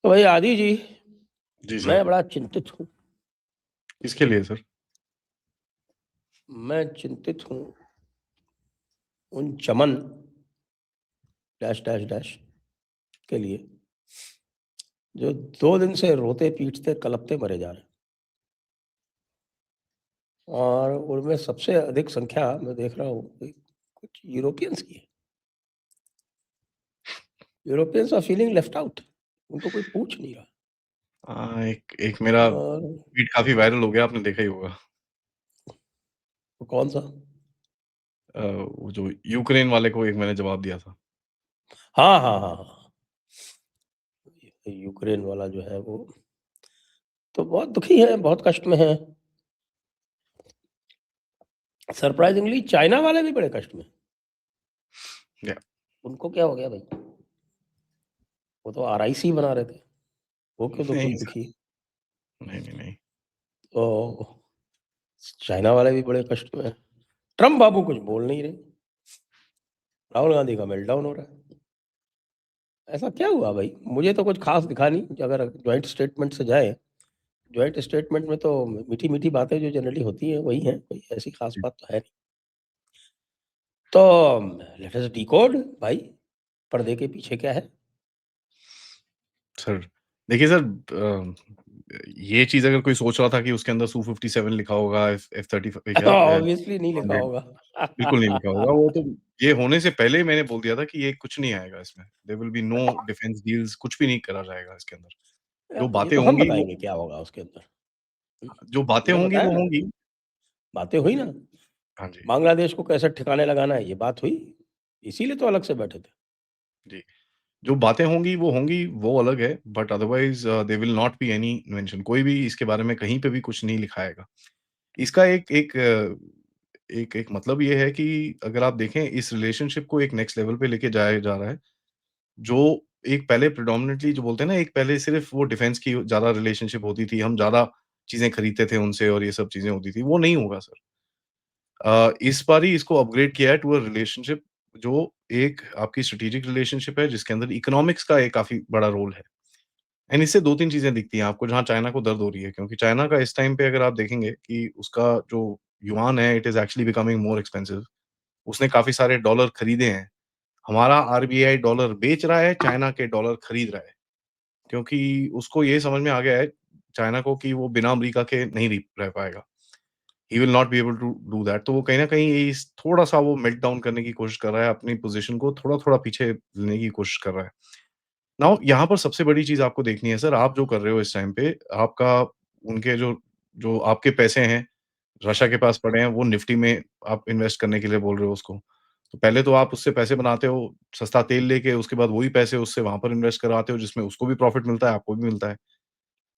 तो भाई आदि जी, जी सर। मैं बड़ा चिंतित हूँ। किसके लिए सर? मैं चिंतित हूँ उन चमन डैश डैश डैश के लिए जो 2 दिन से रोते पीटते कलपते मरे जा रहे हैं। और उनमें सबसे अधिक संख्या मैं देख रहा हूँ कि कुछ यूरोपियंस की है। Europeans are feeling left out, उनको कोई पूछ नहीं रहा। एक एक मेरा और ट्वीट काफ़ी वायरल हो गया, आपने देखा ही होगा। वो कौन सा? वो जो यूक्रेन वाले को एक मैंने जवाब दिया था। हाँ, हाँ, हाँ, हाँ। यूक्रेन वाला जो है वो तो बहुत दुखी है, बहुत कष्ट में है। सरप्राइजिंगली चाइना वाले भी बड़े कष्ट में। या उनको क्या हो गया भाई? वो तो आरआईसी बना रहे थे, वो क्यों नहीं सर, दुखी? नहीं, नहीं, नहीं। तो चाइना वाले भी बड़े कष्ट में हैं। ट्रम्प बाबू कुछ बोल नहीं रहे। राहुल गांधी का मेल्टडाउन हो रहा है। ऐसा क्या हुआ भाई? मुझे तो कुछ खास दिखा नहीं। अगर जॉइंट स्टेटमेंट से जाए, जॉइंट स्टेटमेंट में तो मीठी-मीठी बातें जो जनरली होती हैं वही हैं, कोई ऐसी खास जी, बात तो है नहीं। तो लेट अस डिकोड भाई, पर्दे के पीछे क्या है? सर देखिए सर, ये चीज़ अगर कोई सोच रहा था कि उसके अंदर सू-57 लिखा होगा, एफ F-35 क्या ऑब्वियसली नहीं लिखा 100 होगा। बिल्कुल नहीं लिखा होगा। वो तो ये होने से पहले ही मैंने बोल दिया था कि ये कुछ नहीं आएगा इसमें। There will be no defence deals, कुछ भी नहीं करा जाएगा इसके अंदर। जो अब ये बातें तो हम होंगी वो बताएँगे क्या होगा उसके अंदर। हुँ, जो बातें हमने होंगी बताया वो ना, होंगी। बातें हुई ना। हाँ जी, बांग्लादेश को कैसे ठिकाने लगाना है, ये बात हुई। इसीलिए तो अलग से बैठे थे। जी। जो बातें होंगी, वो अलग है, but otherwise there will not be any mention. कोई भी इसके बारे में कहीं पे भी कुछ नहीं लिखा आएगा। इसका एक मतलब ये है कि अगर आप देखें इस रिलेशनशिप को एक नेक्स्ट लेवल पे लेके जाया जा रहा है, जो एक पहले प्रेडोमिनेंटली जो बोलते हैं ना, एक पहले सिर्फ़ वो डिफेंस की ज़्यादा रिलेशनशिप होती थी, हम ज़्यादा चीज़ें खरीदते थे उनसे और ये सब चीज़ें होती थी, वो नहीं होगा सर। इस बार ही इसको अपग्रेड किया है टू अ रिलेशनशिप जो एक आपकी स्ट्रेटेजिक रिलेशनशिप है, जिसके अंदर इकोनॉमिक्स का एक काफ़ी बड़ा रोल है। एंड इससे 2-3 चीज़ें दिखती हैं आपको जहाँ चाइना को दर्द हो रही है, क्योंकि चाइना का इस टाइम पे अगर आप देखेंगे कि उसका जो युआन है, it is actually becoming more expensive. उसने काफ़ी सारे डॉलर खरीदे हैं। हमारा आरबीआई डॉलर बेच रहा है, चाइना के डॉलर खरीद रहा है। क्योंकि उसको ये समझ में आ गया है चाइना को कि वो बिना अमेरिका के नहीं रह पाएगा। He will not be able to do that. तो वो कहीं न कहीं इस थोड़ा-सा वो मेल्ट डाउन करने की कोशिश कर रहा है, अपनी पोज़ीशन को थोड़ा-थोड़ा पीछे लेने की कोशिश कर रहा है। नाउ यहाँ पर सबसे बड़ी चीज़ आपको देखनी है सर, आप जो कर रहे हो इस टाइम पे, आपका उनके जो जो आपके पैसे हैं, रशिया के पास पड़े हैं, वो निफ्टी में आप इन्वेस्ट करने के लिए बोल रहे हो उसको। तो पहले तो आप उससे पैसे बनाते हो, सस्ता तेल लेके, उसके बाद वही पैसे उससे वहाँ पर इन्वेस्ट करवाते हो, जिसमें उसको भी प्रॉफिट मिलता है, आपको भी मिलता है।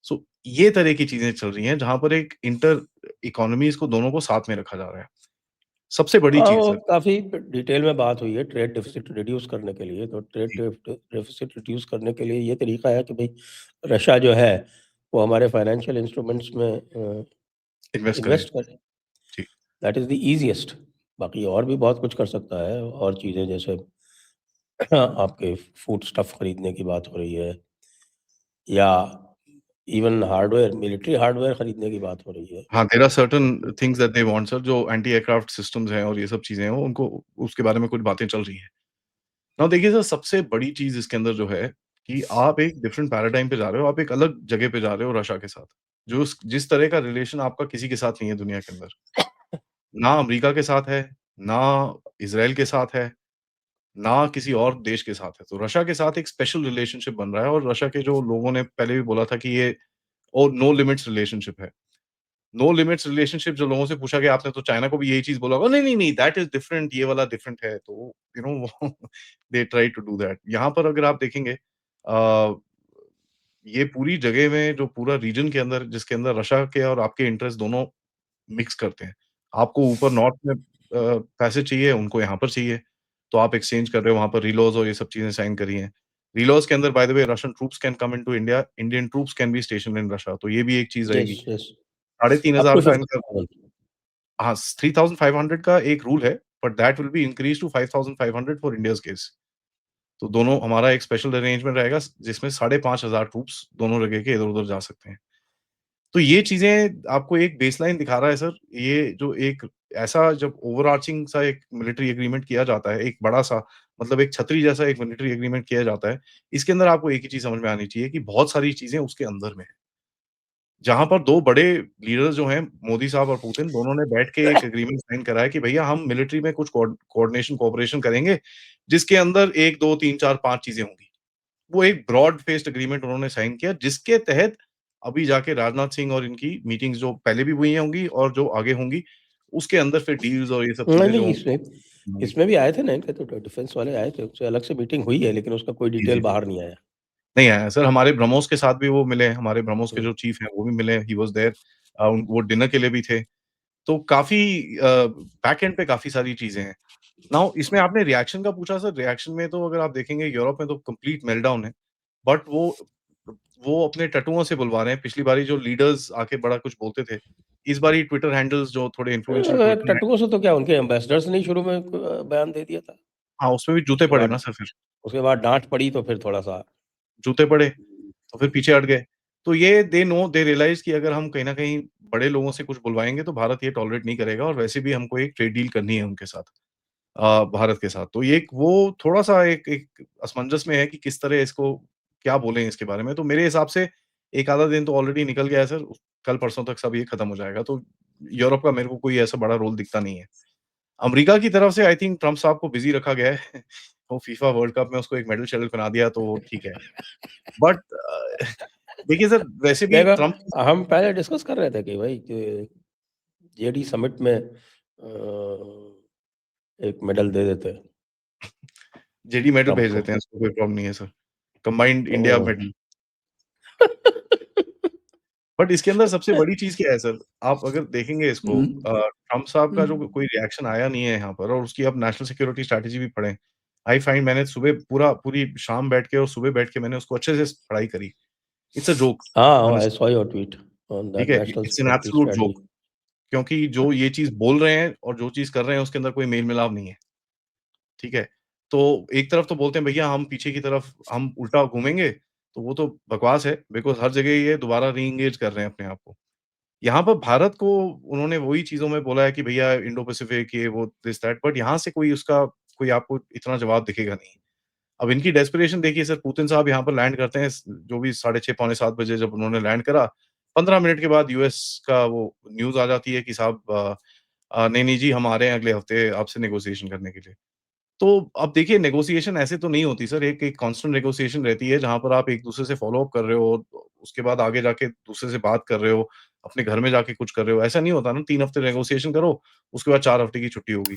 सो ये तरह की चीज़ें चल रही हैं, जहाँ पर एक इंटर इकोनॉमीज़ को दोनों को साथ में रखा जा रहा है। सबसे बड़ी हाँ, चीज़ वो सर। काफ़ी डिटेल में बात हुई है ट्रेड डेफ़िसिट रिड्यूस करने के लिए। तो ट्रेड जी, डेफ़िसिट रिड्यूस करने के लिए ये तरीका है कि भई रशिया जो है, वो हमारे फाइनेंशियल इंस्ट्रूमेंट्स में इन्वेस्ट करें। इन्वेस्ट करे। जी। That is the easiest. बाकी और भी बहुत कुछ कर सकता है, और चीज़ें जैसे आपके फूड स्टफ़ खरीदने की बात हो रही है, या इवन हार्डवेयर, मिलिट्री हार्डवेयर खरीदने की बात हो रही है। हाँ, there are certain things that they want sir, जो एंटी एयरक्राफ्ट सिस्टम्स हैं और ये सब चीज़ें हैं, वो उनको उसके बारे में कुछ बातें चल रही हैं। नाउ देखिए सर, सबसे बड़ी चीज़ इसके अंदर जो है कि आप एक डिफरेंट पैराडाइम पे जा रहे हो, आप एक अलग जगह पे जा रहे हो रशिया के साथ। जो उस जिस तरह का रिलेशन आपका किसी के साथ नहीं है दुनिया के अंदर। ना अमेरिका के साथ है, ना इज़राइल के साथ है, ना किसी और देश के साथ है। तो रशिया के साथ एक स्पेशल रिलेशनशिप बन रहा है और रशिया के जो लोगों ने पहले भी बोला था कि ये और नो लिमिट्स रिलेशनशिप है। नो लिमिट्स रिलेशनशिप जो लोगों से पूछा गया, आपने तो चाइना को भी यही चीज़ बोला होगा, नहीं, नहीं, नहीं, दैट इज़ डिफरेंट, ये वाला डिफरेंट है। तो you know they try to do that. यहाँ पर अगर आप देखेंगे ये पूरी जगह में जो पूरा रीजन के अंदर जिसके अंदर रशिया के और आपके इंटरेस्ट दोनों मिक्स करते हैं। आपको ऊपर नॉर्थ में पैसे चाहिए, उनको यहाँ पर चाहिए, तो आप एक्सचेंज कर रहे हो, वहाँ पर रिलॉज़ और ये सब चीज़ें साइन करी हैं। रिलॉज़ के अंदर by the way Russian troops can come into India, Indian troops can be stationed in Russia, तो ये भी एक चीज़ यस, रहेगी। यस। साढ़े अप टू 3,500 का इनका 50,000। हाँ, 3500 का एक रूल है, but that will be increase to 5500 for India's case. तो दोनों हमारा एक स्पेशल अरेंजमेंट रहेगा जिसमें 5,500 ट्रूप्स दोनों जगह के इधर-उधर जा सकते हैं। तो ये चीज़ें आपको एक बेसलाइन दिखा रहा है सर, ये जो एक ऐसा जब ओवरआर्चिंग सा एक मिलिट्री एग्रीमेंट किया जाता है, एक बड़ा-सा मतलब एक छतरी जैसा एक मिलिट्री एग्रीमेंट किया जाता है, इसके अंदर आपको एक ही चीज़ समझ में आनी चाहिए कि बहुत सारी चीज़ें उसके अंदर में हैं। जहाँ पर 2 बड़े लीडर जो हैं, मोदी साहब और पुतिन, दोनों ने बैठ के एक एग्रीमेंट साइन करा है कि भैया हम मिलिट्री में कुछ कोऑर्डिनेशन, कोऑपरेशन करेंगे, जिसके अंदर 1, 2, 3, 4, 5 चीज़ें होंगी। वो एक ब्रॉड बेस्ड एग्रीमेंट उन्होंने साइन किया, जिसके तहत अभी जाके राजनाथ सिंह और इनकी मीटिंग्स जो पहले भी हुई होंगी और जो आगे होंगी, उसके अंदर फिर डील्स और ये सब नहीं, चीज़ें नहीं, जो इसमें होंगी। इसमें भी आए थे ना इनके तो डिफेंस वाले आए थे, उससे अलग से मीटिंग हुई है, लेकिन उसका कोई जी, डिटेल जी, जी। बाहर नहीं आया। नहीं आया सर, हमारे ब्रह्मोस के साथ भी वो मिले, हमारे ब्रह्मोस के हुँ। जो चीफ हैं, वो भी मिले, ही वाज़ देयर वो डिनर के लिए भी थे। तो काफ़ी बैक एंड पे काफ़ी सारी चीज़ें हैं। नाउ इसमें आपने रिएक्शन का पूछा सर, रिएक्शन में तो अगर आप देखेंगे यूरोप में तो कंप्लीट मेल्टडाउन है। बट वो अपने टटुओं से बुलवा रहे हैं। पिछली बारी जो लीडर्स आके बड़ा कुछ बोलते थे, इस बारी ट्विटर हैंडल्स जो थोड़े इन्फ्लुएंशियल ट्विटर हैं टट्टुओं से तो क्या उनके एम्बेसडर्स ने ही शुरू में बयान दे दिया था। हाँ, उसमें भी जूते उसके पड़े बाद ना सर फिर। उसके बाद डाँट पड़ी तो फिर थोड़ा-सा जूते पड़े, तो फिर पीछे हट गए। तो ये दे रियलाइज़ कि अगर हम कहीं न कहीं बड़े लोगों से कुछ बुलवाएँगे तो भारत ये टॉलरेट नहीं करेगा और वैसे भी हमको एक ट्रेड डील करनी है उनके साथ। भारत के साथ। तो ये एक वो थोड़ा-सा एक एक असमंजस में है कि किस तरह इसको क्या बोलें इसके बारे में। तो मेरे हिसाब से 1 आधा दिन तो ऑलरेडी निकल गया है सर। कल-परसों तक सब ये खत्म हो जाएगा। तो यूरोप का मेरे को कोई ऐसा बड़ा रोल दिखता नहीं है। अमेरिका की तरफ से आई थिंक ट्रम्प साहब को बिज़ी रखा गया है। वो फीफा वर्ल्ड कप में उसको एक मेडल-शेडल पहना दिया तो वो ठीक है। बट देखिए सर वैसे भी देखो, ट्रम्प हम पहले डिस्कस कर रहे थे कि भाई कि जेडी समिट में एक मेडल दे देते। जेडी मेडल ट्रम्प भेज को। देते हैं, उसको कोई प्रॉब्लम नहीं है sir. Combined India oh! Medal. But इसके अंदर सबसे बड़ी चीज़ क्या है सर, आप अगर देखेंगे इसको हुँ, ट्रम्प साहब का हुँ। जो कोई रिएक्शन आया नहीं है यहाँ पर और उसकी आप नेशनल सिक्योरिटी स्ट्रैटेजी भी पढ़ें। आई फाइंड मैंने सुबह पूरी शाम बैठ के और सुबह बैठ के मैंने उसको अच्छे से पढ़ाई करी। इट्स अ जोक हाँ, I honestly saw your tweet on ठीक दैट है? National it's an security absolute strategy. Joke क्योंकि जो ये चीज़ बोल रहे हैं और जो चीज़ कर रहे हैं उसके अंदर कोई मेल-मिलाप नहीं है, ठीक है? तो एक तरफ तो बोलते हैं भैया हम पीछे की तरफ हम उल्टा घूमेंगे, तो वो तो बकवास है बिकॉज़ हर जगह ये दोबारा री-एंगेज कर रहे हैं अपने आप को। यहाँ पर भारत को उन्होंने वही चीज़ों में बोला है कि भैया इंडो पैसिफिक ये वो दिस दैट बट यहाँ से कोई आपको इतना जवाब दिखेगा नहीं। अब इनकी डेस्परेशन देखिए सर पुतिन साहब यहाँ पर लैंड करते हैं जो भी 6:30 पौने 7 बजे जब उन्होंने लैंड करा, 15 मिनट के बाद यूएस का वो न्यूज़ आ जाती है कि साहब नहीं, नहीं जी हम आ रहे हैं अगले हफ्ते आपसे नेगोशिएशन करने के लिए। तो अब देखिए नेगोशिएशन ऐसे तो नहीं होती सर, एक एक कांस्टेंट नेगोशिएशन रहती है जहाँ पर आप एक-दूसरे से फ़ॉलो अप कर रहे हो, उसके बाद आगे जाके दूसरे से बात कर रहे हो, अपने घर में जाके कुछ कर रहे हो, ऐसा नहीं होता ना 3 हफ्ते नेगोशिएशन करो, उसके बाद 4 हफ्ते की छुट्टी होगी।